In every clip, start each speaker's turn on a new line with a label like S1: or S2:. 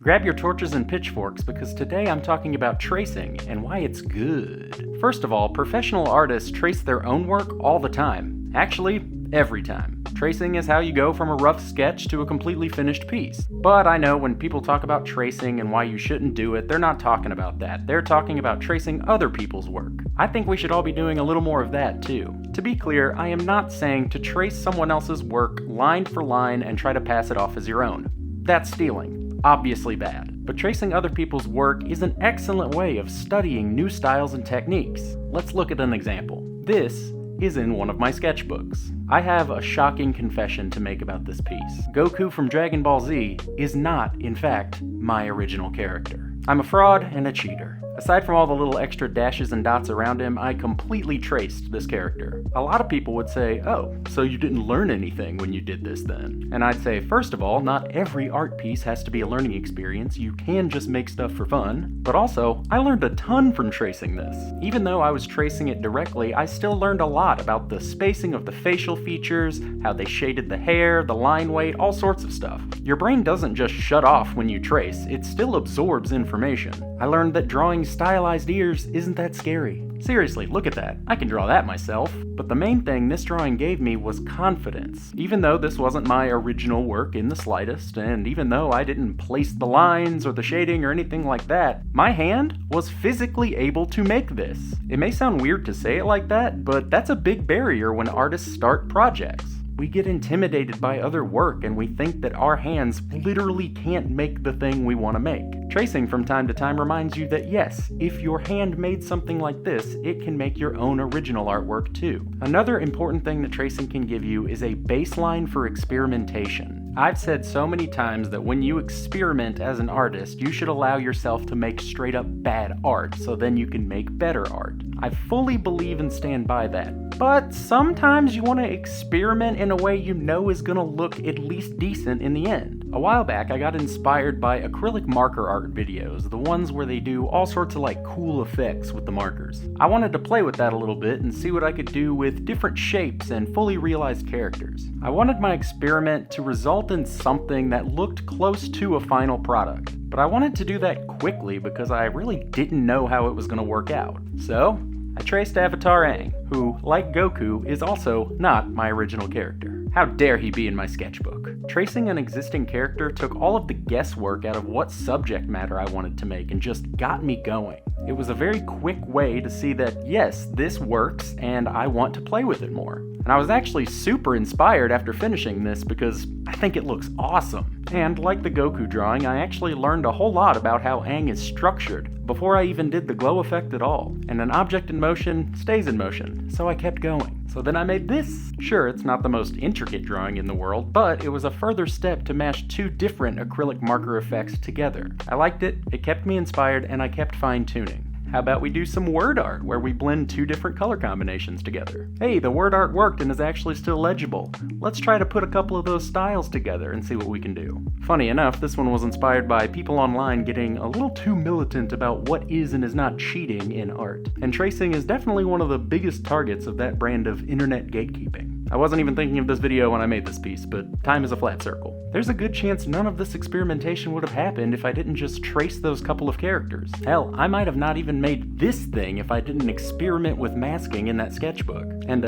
S1: Grab your torches and pitchforks because today I'm talking about tracing and why it's good. First of all, professional artists trace their own work all the time. Actually, every time. Tracing is how you go from a rough sketch to a completely finished piece. But I know when people talk about tracing and why you shouldn't do it, they're not talking about that. They're talking about tracing other people's work. I think we should all be doing a little more of that too. To be clear, I am not saying to trace someone else's work line for line and try to pass it off as your own. That's stealing. Obviously bad. But tracing other people's work is an excellent way of studying new styles and techniques. Let's look at an example. This is in one of my sketchbooks. I have a shocking confession to make about this piece. Goku from Dragon Ball Z is not, in fact, my original character. I'm a fraud and a cheater. Aside from all the little extra dashes and dots around him, I completely traced this character. A lot of people would say, oh, so you didn't learn anything when you did this then? And I'd say, first of all, not every art piece has to be a learning experience. You can just make stuff for fun. But also, I learned a ton from tracing this. Even though I was tracing it directly, I still learned a lot about the spacing of the facial features, how they shaded the hair, the line weight, all sorts of stuff. Your brain doesn't just shut off when you trace, it still absorbs information. I learned that drawing stylized ears isn't that scary. Seriously, look at that. I can draw that myself. But the main thing this drawing gave me was confidence. Even though this wasn't my original work in the slightest, and even though I didn't place the lines or the shading or anything like that, my hand was physically able to make this. It may sound weird to say it like that, but that's a big barrier when artists start projects. We get intimidated by other work and we think that our hands literally can't make the thing we want to make. Tracing from time to time reminds you that yes, if your hand made something like this, it can make your own original artwork too. Another important thing that tracing can give you is a baseline for experimentation. I've said so many times that when you experiment as an artist, you should allow yourself to make straight up bad art so then you can make better art. I fully believe and stand by that. But sometimes you want to experiment in a way you know is going to look at least decent in the end. A while back, I got inspired by acrylic marker art videos, the ones where they do all sorts of cool effects with the markers. I wanted to play with that a little bit and see what I could do with different shapes and fully realized characters. I wanted my experiment to result in something that looked close to a final product. But I wanted to do that quickly because I really didn't know how it was going to work out. So, I traced Avatar Aang, who, like Goku, is also not my original character. How dare he be in my sketchbook? Tracing an existing character took all of the guesswork out of what subject matter I wanted to make and just got me going. It was a very quick way to see that, yes, this works and I want to play with it more. And I was actually super inspired after finishing this because I think it looks awesome. And like the Goku drawing, I actually learned a whole lot about how Aang is structured before I even did the glow effect at all. And an object in motion stays in motion, so I kept going. So then I made this. Sure, it's not the most intricate drawing in the world, but it was a further step to mash two different acrylic marker effects together. I liked it, it kept me inspired, and I kept fine-tuning. How about we do some word art where we blend two different color combinations together? Hey, the word art worked and is actually still legible. Let's try to put a couple of those styles together and see what we can do. Funny enough, this one was inspired by people online getting a little too militant about what is and is not cheating in art. And tracing is definitely one of the biggest targets of that brand of internet gatekeeping. I wasn't even thinking of this video when I made this piece, but time is a flat circle. There's a good chance none of this experimentation would have happened if I didn't just trace those couple of characters. Hell, I might have not even made this thing if I didn't experiment with masking in that sketchbook. And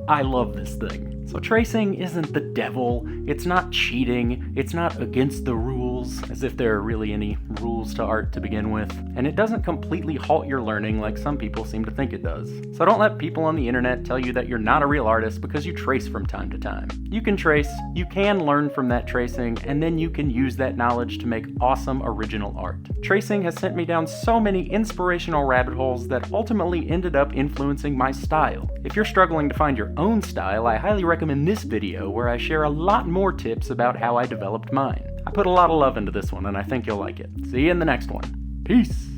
S1: I love this thing. So tracing isn't the devil, it's not cheating, it's not against the rules, as if there are really any rules to art to begin with, and it doesn't completely halt your learning like some people seem to think it does. So don't let people on the internet tell you that you're not a real artist because you trace from time to time. You can trace, you can learn from that tracing, and then you can use that knowledge to make awesome original art. Tracing has sent me down so many inspirational rabbit holes that ultimately ended up influencing my style. If you're struggling to find your own style, I highly recommend this video where I share a lot more tips about how I developed mine. I put a lot of love into this one and I think you'll like it. See you in the next one. Peace!